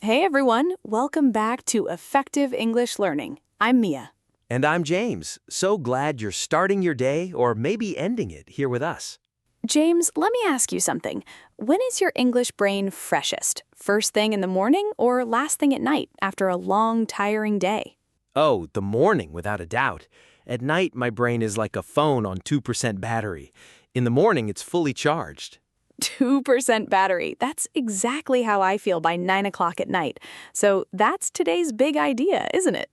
Hey everyone, welcome back to Effective English Learning. I'm Mia. And I'm James. So glad you're starting your day or maybe ending it here with us. James, let me ask you something. When is your English brain freshest? First thing in the morning or last thing at night after a long, tiring day? Oh, the morning, without a doubt. At night, my brain is like a phone on 2% battery. In the morning, it's fully charged. 2% battery. That's exactly how I feel by 9 o'clock at night. So that's today's big idea, isn't it?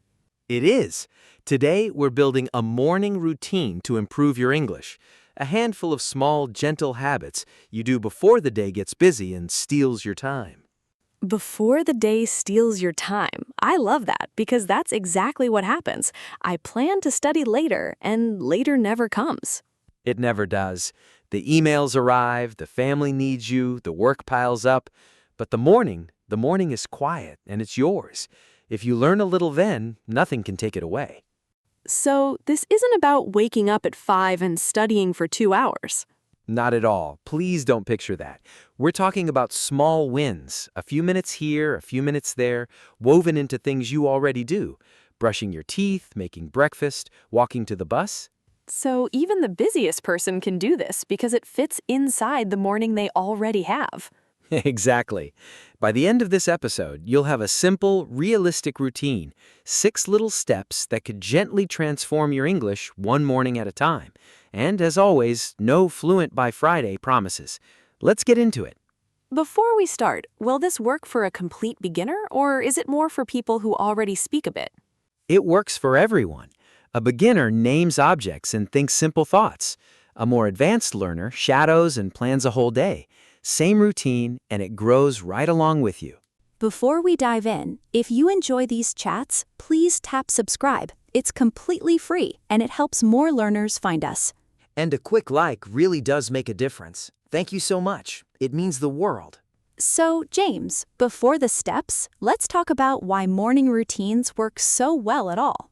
It is. Today, we're building a morning routine to improve your English. A handful of small, gentle habits you do before the day gets busy and steals your time. Before the day steals your time. I love that because that's exactly what happens. I plan to study later, and later never comes. It never does. The emails arrive, the family needs you, the work piles up. But the morning is quiet and it's yours. If you learn a little then, nothing can take it away. So, this isn't about waking up at 5 and studying for 2 hours. Not at all. Please don't picture that. We're talking about small wins, a few minutes here, a few minutes there, woven into things you already do. Brushing your teeth, making breakfast, walking to the bus. So, even the busiest person can do this because it fits inside the morning they already have. Exactly. By the end of this episode, you'll have a simple, realistic routine, 6 little steps that could gently transform your English one morning at a time. And as always, no fluent by Friday promises. Let's get into it. Before we start, will this work for a complete beginner or is it more for people who already speak a bit? It works for everyone. A beginner names objects and thinks simple thoughts. A more advanced learner shadows and plans a whole day. Same routine, and it grows right along with you. Before we dive in, if you enjoy these chats, please tap subscribe. It's completely free, and it helps more learners find us. And a quick like really does make a difference. Thank you so much. It means the world. So, James, before the steps, let's talk about why morning routines work so well at all.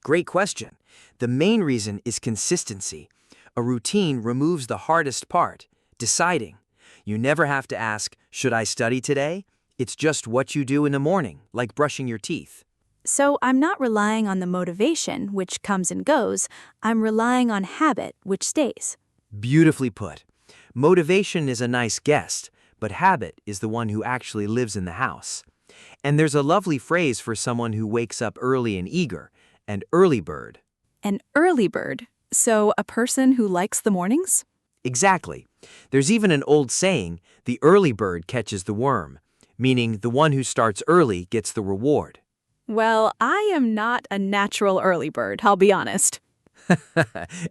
Great question. The main reason is consistency. A routine removes the hardest part, deciding. You never have to ask, should I study today? It's just what you do in the morning, like brushing your teeth. So, I'm not relying on the motivation, which comes and goes. I'm relying on habit, which stays. Beautifully put. Motivation is a nice guest, but habit is the one who actually lives in the house. And there's a lovely phrase for someone who wakes up early and eager, an early bird. An early bird. So, a person who likes the mornings? Exactly. There's even an old saying, the early bird catches the worm, meaning the one who starts early gets the reward. Well, I am not a natural early bird, I'll be honest.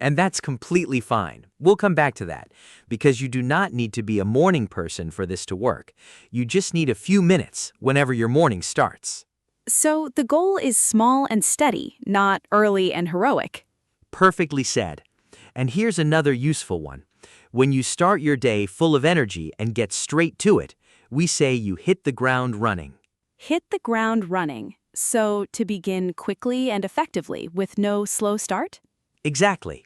And that's completely fine. We'll come back to that, because you do not need to be a morning person for this to work. You just need a few minutes whenever your morning starts. So, the goal is small and steady, not early and heroic. Perfectly said. And here's another useful one. When you start your day full of energy and get straight to it, we say you hit the ground running. Hit the ground running. So, to begin quickly and effectively with no slow start? Exactly.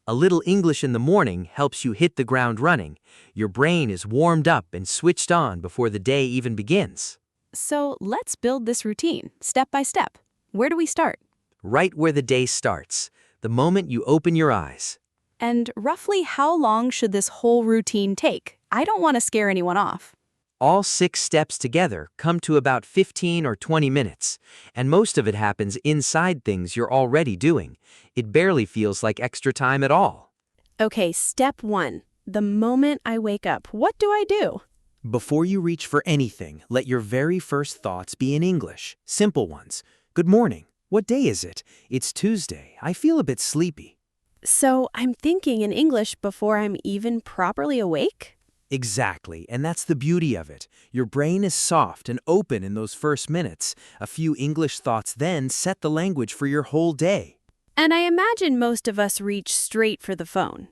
A little English in the morning helps you hit the ground running. Your brain is warmed up and switched on before the day even begins. So, let's build this routine, step by step. Where do we start? Right where the day starts, the moment you open your eyes. And roughly how long should this whole routine take? I don't want to scare anyone off. All 6 steps together come to about 15 or 20 minutes, and most of it happens inside things you're already doing. It barely feels like extra time at all. Okay, step 1. The moment I wake up, what do I do? Before you reach for anything, let your very first thoughts be in English. Simple ones. Good morning. What day is it? It's Tuesday. I feel a bit sleepy. So, I'm thinking in English before I'm even properly awake? Exactly, and that's the beauty of it. Your brain is soft and open in those first minutes. A few English thoughts then set the language for your whole day. And I imagine most of us reach straight for the phone.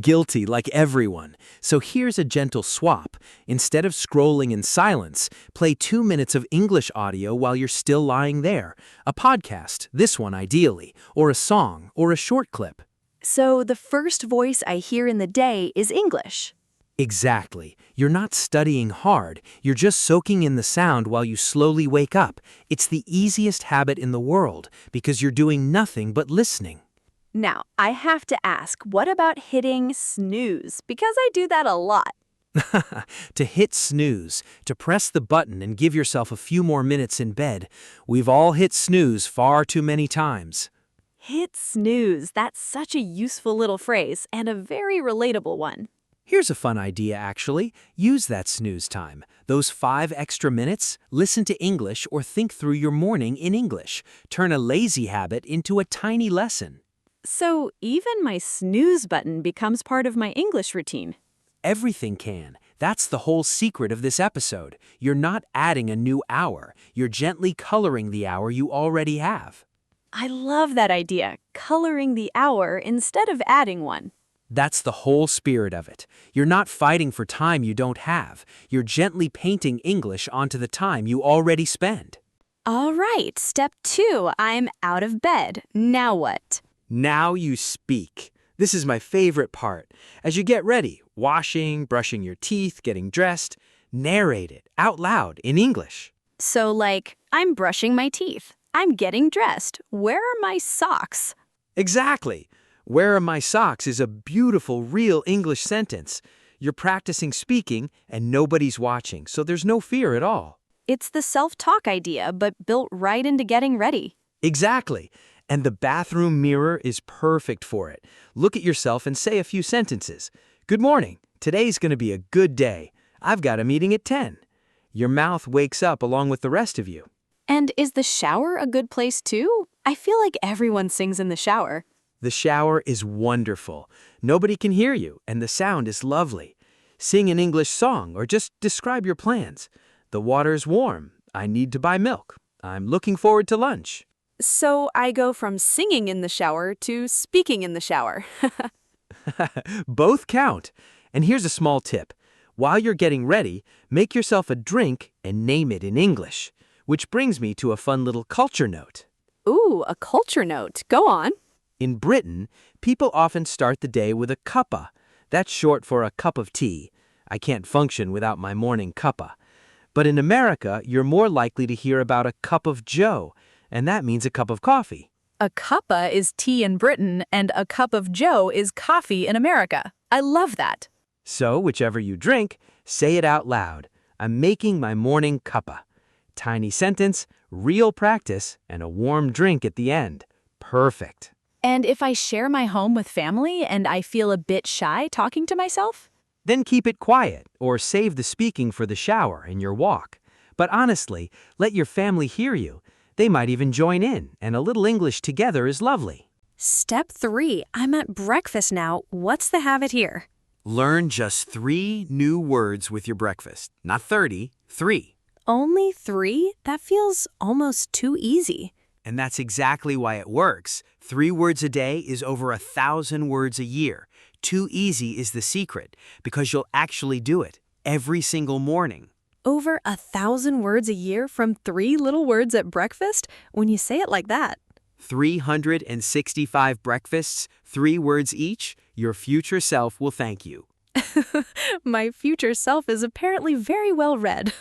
Guilty, like everyone. So here's a gentle swap. Instead of scrolling in silence, play 2 minutes of English audio while you're still lying there. A podcast, this one ideally, or a song, or a short clip. So the first voice I hear in the day is English. Exactly. You're not studying hard, you're just soaking in the sound while you slowly wake up. It's the easiest habit in the world because you're doing nothing but listening. Now, I have to ask, what about hitting snooze? Because I do that a lot. To hit snooze, to press the button and give yourself a few more minutes in bed, we've all hit snooze far too many times. Hit snooze. That's such a useful little phrase and a very relatable one. Here's a fun idea, actually. Use that snooze time. Those 5 extra minutes, listen to English or think through your morning in English. Turn a lazy habit into a tiny lesson. So even my snooze button becomes part of my English routine. Everything can. That's the whole secret of this episode. You're not adding a new hour. You're gently coloring the hour you already have. I love that idea, coloring the hour instead of adding one. That's the whole spirit of it. You're not fighting for time you don't have. You're gently painting English onto the time you already spend. All right, step 2, I'm out of bed. Now what? Now you speak. This is my favorite part. As you get ready, washing, brushing your teeth, getting dressed, narrate it out loud in English. So like, I'm brushing my teeth. I'm getting dressed. Where are my socks? Exactly. Where are my socks is a beautiful, real English sentence. You're practicing speaking and nobody's watching, so there's no fear at all. It's the self-talk idea, but built right into getting ready. Exactly. And the bathroom mirror is perfect for it. Look at yourself and say a few sentences. Good morning. Today's going to be a good day. I've got a meeting at 10. Your mouth wakes up along with the rest of you. And is the shower a good place too? I feel like everyone sings in the shower. The shower is wonderful. Nobody can hear you, and the sound is lovely. Sing an English song or just describe your plans. The water's warm. I need to buy milk. I'm looking forward to lunch. So I go from singing in the shower to speaking in the shower. Both count. And here's a small tip. While you're getting ready, make yourself a drink and name it in English. Which brings me to a fun little culture note. Ooh, a culture note. Go on. In Britain, people often start the day with a cuppa. That's short for a cup of tea. I can't function without my morning cuppa. But in America, you're more likely to hear about a cup of joe, and that means a cup of coffee. A cuppa is tea in Britain, and a cup of joe is coffee in America. I love that. So, whichever you drink, say it out loud. I'm making my morning cuppa. Tiny sentence, real practice, and a warm drink at the end. Perfect. And if I share my home with family and I feel a bit shy talking to myself? Then keep it quiet or save the speaking for the shower and your walk. But honestly, let your family hear you. They might even join in, and a little English together is lovely. Step 3. I'm at breakfast now. What's the habit here? Learn just 3 new words with your breakfast. Not 30, 3. Only 3? That feels almost too easy. And that's exactly why it works. 3 words a day is over 1,000 words a year. Too easy is the secret, because you'll actually do it every single morning. Over 1,000 words a year from 3 little words at breakfast? When you say it like that. 365 breakfasts, 3 words each. Your future self will thank you. My future self is apparently very well read.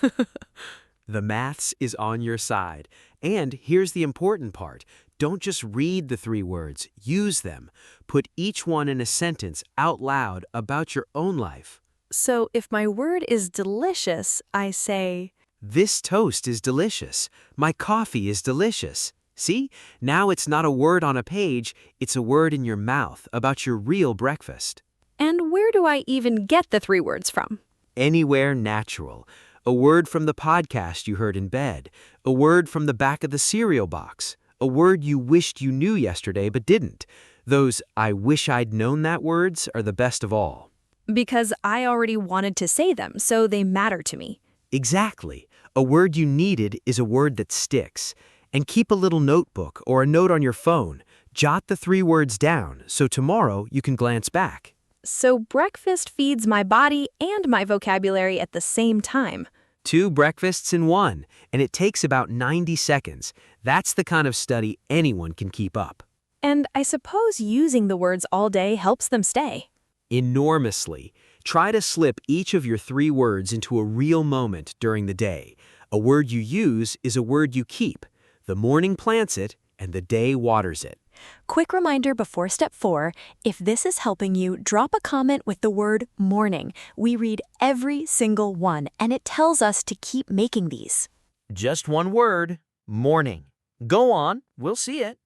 The maths is on your side. And here's the important part. Don't just read the 3 words, use them. Put each one in a sentence out loud about your own life. So if my word is delicious, I say, This toast is delicious. My coffee is delicious. See, now it's not a word on a page, it's a word in your mouth about your real breakfast. and where do I even get the 3 words from? Anywhere natural. A word from the podcast you heard in bed. A word from the back of the cereal box. A word you wished you knew yesterday but didn't. Those I wish I'd known that words are the best of all. Because I already wanted to say them, so they matter to me. Exactly. A word you needed is a word that sticks. And keep a little notebook or a note on your phone. Jot the 3 words down so tomorrow you can glance back. So breakfast feeds my body and my vocabulary at the same time. 2 breakfasts in 1, and it takes about 90 seconds. That's the kind of study anyone can keep up. And I suppose using the words all day helps them stay. Enormously. Try to slip each of your 3 words into a real moment during the day. A word you use is a word you keep. The morning plants it, and the day waters it. Quick reminder before step 4, if this is helping you, drop a comment with the word morning. We read every single one, and it tells us to keep making these. Just one word, morning. Go on, we'll see it.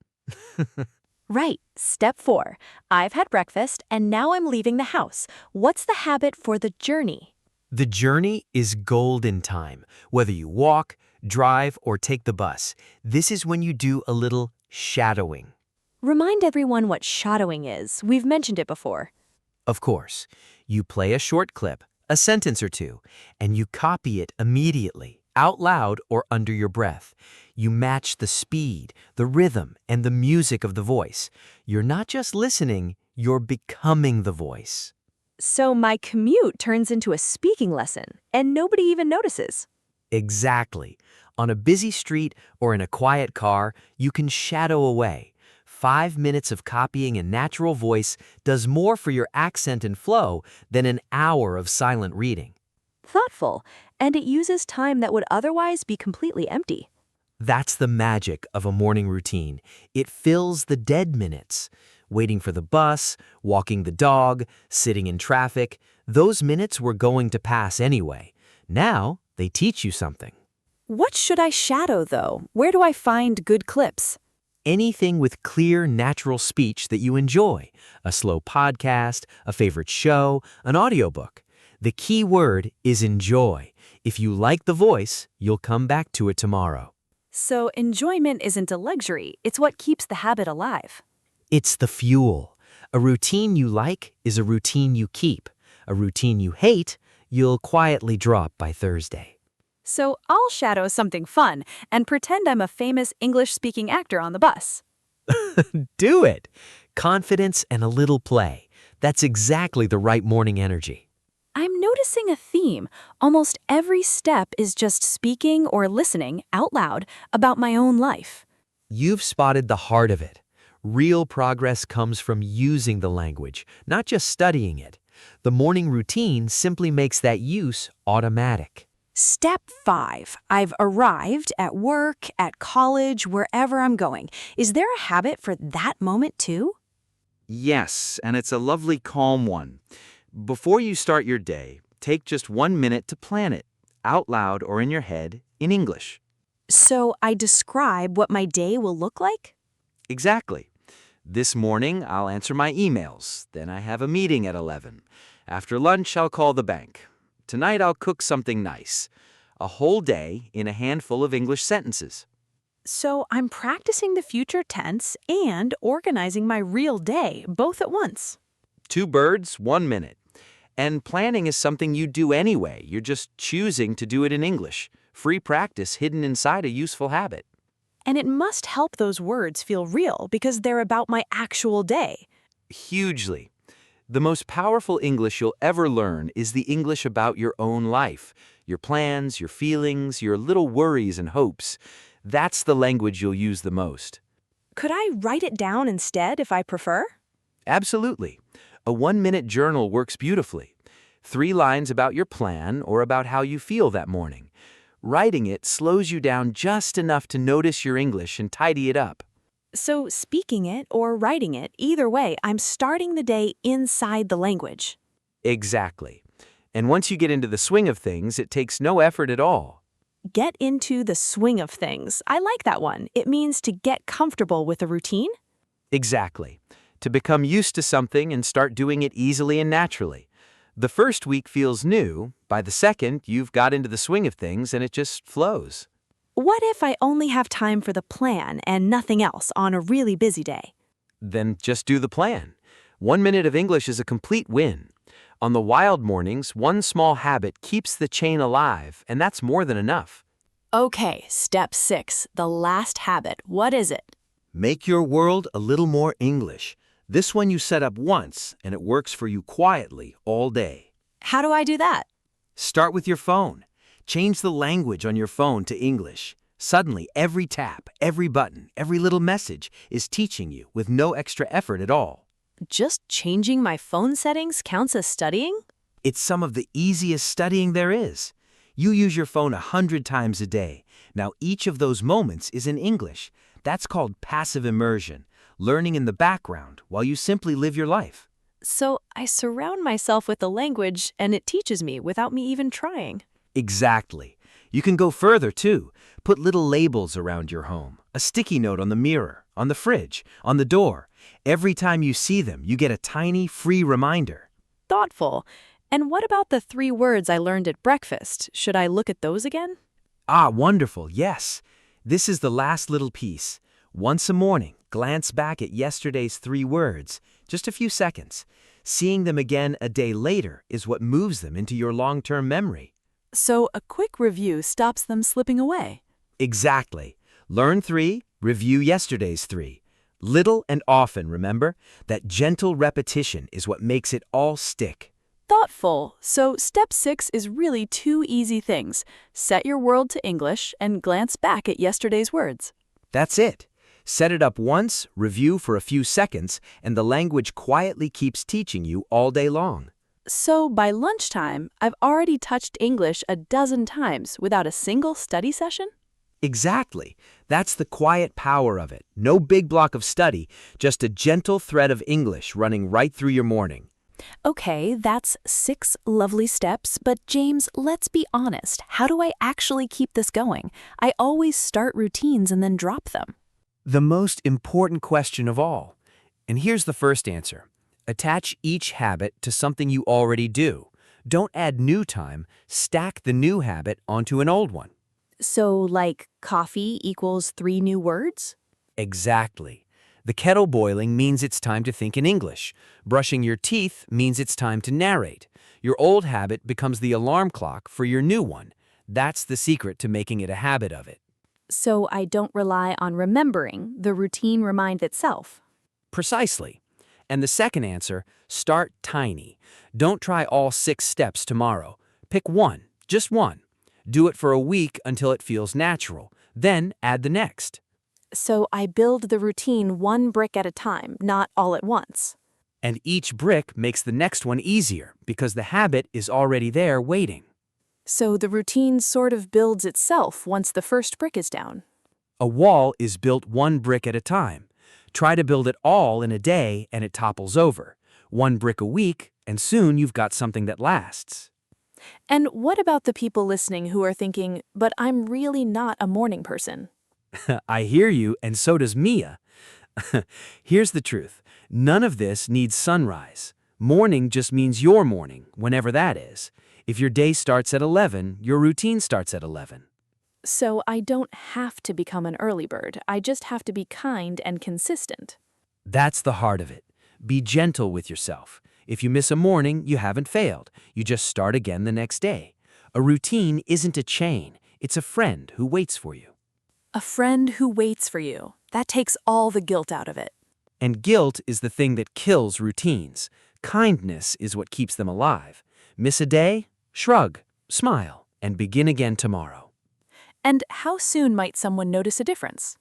Right. Step 4. I've had breakfast, and now I'm leaving the house. What's the habit for the journey? The journey is golden time. Whether you walk, drive, or take the bus, this is when you do a little shadowing. Remind everyone what shadowing is. We've mentioned it before. Of course, you play a short clip, a sentence or two, and you copy it immediately, out loud or under your breath. You match the speed, the rhythm, and the music of the voice. You're not just listening, you're becoming the voice. So my commute turns into a speaking lesson, and nobody even notices. Exactly. On a busy street or in a quiet car, you can shadow away. 5 minutes of copying a natural voice does more for your accent and flow than an hour of silent reading. Thoughtful, and it uses time that would otherwise be completely empty. That's the magic of a morning routine. It fills the dead minutes. Waiting for the bus, walking the dog, sitting in traffic. Those minutes were going to pass anyway. Now, they teach you something. What should I shadow, though? Where do I find good clips? Anything with clear, natural speech that you enjoy. A slow podcast, a favorite show, an audiobook. The key word is enjoy. If you like the voice, you'll come back to it tomorrow. So enjoyment isn't a luxury, it's what keeps the habit alive. It's the fuel. A routine you like is a routine you keep. A routine you hate, you'll quietly drop by Thursday. So I'll shadow something fun and pretend I'm a famous English-speaking actor on the bus. Do it! Confidence and a little play. That's exactly the right morning energy. I'm noticing a theme. Almost every step is just speaking or listening out loud about my own life. You've spotted the heart of it. Real progress comes from using the language, not just studying it. The morning routine simply makes that use automatic. Step 5. I've arrived at work, at college, wherever I'm going. Is there a habit for that moment too? Yes, and it's a lovely calm one. Before you start your day, take just 1 minute to plan it, out loud or in your head, in English. So I describe what my day will look like? Exactly. This morning, I'll answer my emails. Then I have a meeting at 11. After lunch, I'll call the bank. Tonight, I'll cook something nice. A whole day in a handful of English sentences. So I'm practicing the future tense and organizing my real day, both at once. 2 birds, 1 minute. And planning is something you do anyway. You're just choosing to do it in English. Free practice hidden inside a useful habit. And it must help those words feel real because they're about my actual day. Hugely. The most powerful English you'll ever learn is the English about your own life. Your plans, your feelings, your little worries and hopes. That's the language you'll use the most. Could I write it down instead if I prefer? Absolutely. A 1-minute journal works beautifully. 3 lines about your plan or about how you feel that morning. Writing it slows you down just enough to notice your English and tidy it up. So speaking it or writing it, either way, I'm starting the day inside the language. Exactly. And once you get into the swing of things, it takes no effort at all. Get into the swing of things. I like that one. It means to get comfortable with a routine. Exactly. To become used to something and start doing it easily and naturally. The first week feels new. By the second, you've got into the swing of things and it just flows. What if I only have time for the plan and nothing else on a really busy day? Then just do the plan. 1 minute of English is a complete win. On the wild mornings, one small habit keeps the chain alive, and that's more than enough. Okay, step 6, the last habit. What is it? Make your world a little more English. This one you set up once, and it works for you quietly all day. How do I do that? Start with your phone. Change the language on your phone to English. Suddenly, every tap, every button, every little message is teaching you with no extra effort at all. Just changing my phone settings counts as studying? It's some of the easiest studying there is. You use your phone 100 times a day. Now each of those moments is in English. That's called passive immersion, learning in the background while you simply live your life. So I surround myself with the language and it teaches me without me even trying. Exactly. You can go further too. Put little labels around your home, a sticky note on the mirror, on the fridge, on the door. Every time you see them, you get a tiny, free reminder. Thoughtful. And what about the 3 words I learned at breakfast? Should I look at those again? Ah, wonderful, yes. This is the last little piece. Once a morning, glance back at yesterday's 3 words, just a few seconds. Seeing them again a day later is what moves them into your long-term memory. So a quick review stops them slipping away. Exactly. Learn 3, review yesterday's 3. Little and often, remember? That gentle repetition is what makes it all stick. Thoughtful. So step 6 is really 2 easy things. Set your world to English and glance back at yesterday's words. That's it. Set it up once, review for a few seconds, and the language quietly keeps teaching you all day long. So by lunchtime, I've already touched English a dozen times without a single study session? Exactly. That's the quiet power of it. No big block of study, just a gentle thread of English running right through your morning. Okay, that's 6 lovely steps, but James, let's be honest. How do I actually keep this going? I always start routines and then drop them. The most important question of all. And here's the first answer. Attach each habit to something you already do. Don't add new time, stack the new habit onto an old one. So, like, coffee equals 3 new words? Exactly. The kettle boiling means it's time to think in English. Brushing your teeth means it's time to narrate. Your old habit becomes the alarm clock for your new one. That's the secret to making it a habit of it. So I don't rely on remembering, the routine reminds itself. Precisely. And the second answer, start tiny. Don't try all 6 steps tomorrow. Pick one, just one. Do it for a week until it feels natural. Then add the next. So I build the routine 1 brick at a time, not all at once. And each brick makes the next one easier because the habit is already there waiting. So the routine sort of builds itself once the first brick is down. A wall is built 1 brick at a time. Try to build it all in a day and it topples over. 1 brick a week, and soon you've got something that lasts. And what about the people listening who are thinking, but I'm really not a morning person? I hear you, and so does Mia. Here's the truth. None of this needs sunrise. Morning just means your morning, whenever that is. If your day starts at 11, your routine starts at 11. So I don't have to become an early bird. I just have to be kind and consistent. That's the heart of it. Be gentle with yourself. If you miss a morning, you haven't failed. You just start again the next day. A routine isn't a chain. It's a friend who waits for you. A friend who waits for you. That takes all the guilt out of it. And guilt is the thing that kills routines. Kindness is what keeps them alive. Miss a day? Shrug, smile, and begin again tomorrow. And how soon might someone notice a difference?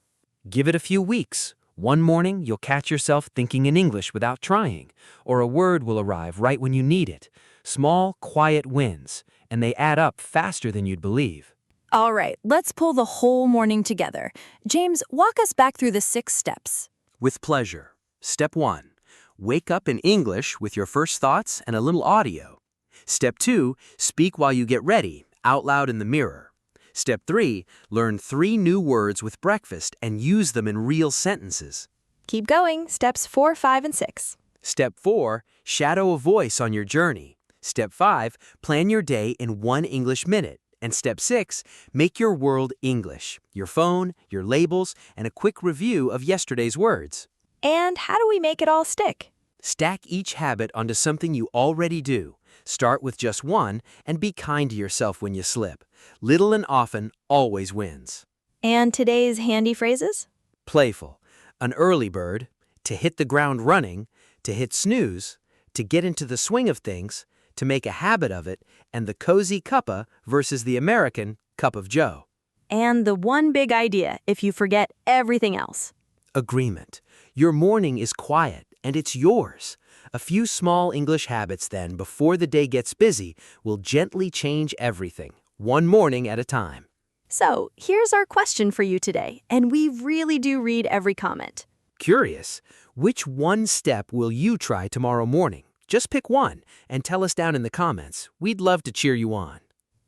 Give it a few weeks. One morning, you'll catch yourself thinking in English without trying, or a word will arrive right when you need it. Small, quiet wins, and they add up faster than you'd believe. All right, let's pull the whole morning together. James, walk us back through the 6 steps. With pleasure. Step 1. Wake up in English with your first thoughts and a little audio. Step 2. Speak while you get ready, out loud in the mirror. Step 3. Learn 3 new words with breakfast and use them in real sentences. Keep going. Steps 4, 5, and 6. Step 4. Shadow a voice on your journey. Step 5. Plan your day in 1 English minute. And step 6. Make your world English. Your phone, your labels, and a quick review of yesterday's words. And how do we make it all stick? Stack each habit onto something you already do. Start with just one and be kind to yourself when you slip. Little and often always wins. And today's handy phrases? Playful, an early bird, to hit the ground running, to hit snooze, to get into the swing of things, to make a habit of it, and the cozy cuppa versus the American cup of joe. And the one big idea if you forget everything else. Agreement. Your morning is quiet and it's yours. A few small English habits then before the day gets busy will gently change everything, one morning at a time. So, here's our question for you today, and we really do read every comment. Curious, which one step will you try tomorrow morning? Just pick one and tell us down in the comments. We'd love to cheer you on.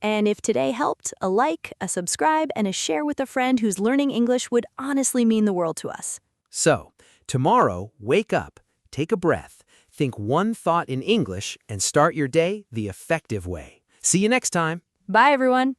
And if today helped, a like, a subscribe, and a share with a friend who's learning English would honestly mean the world to us. So, tomorrow, wake up, take a breath, think one thought in English, and start your day the effective way. See you next time. Bye, everyone.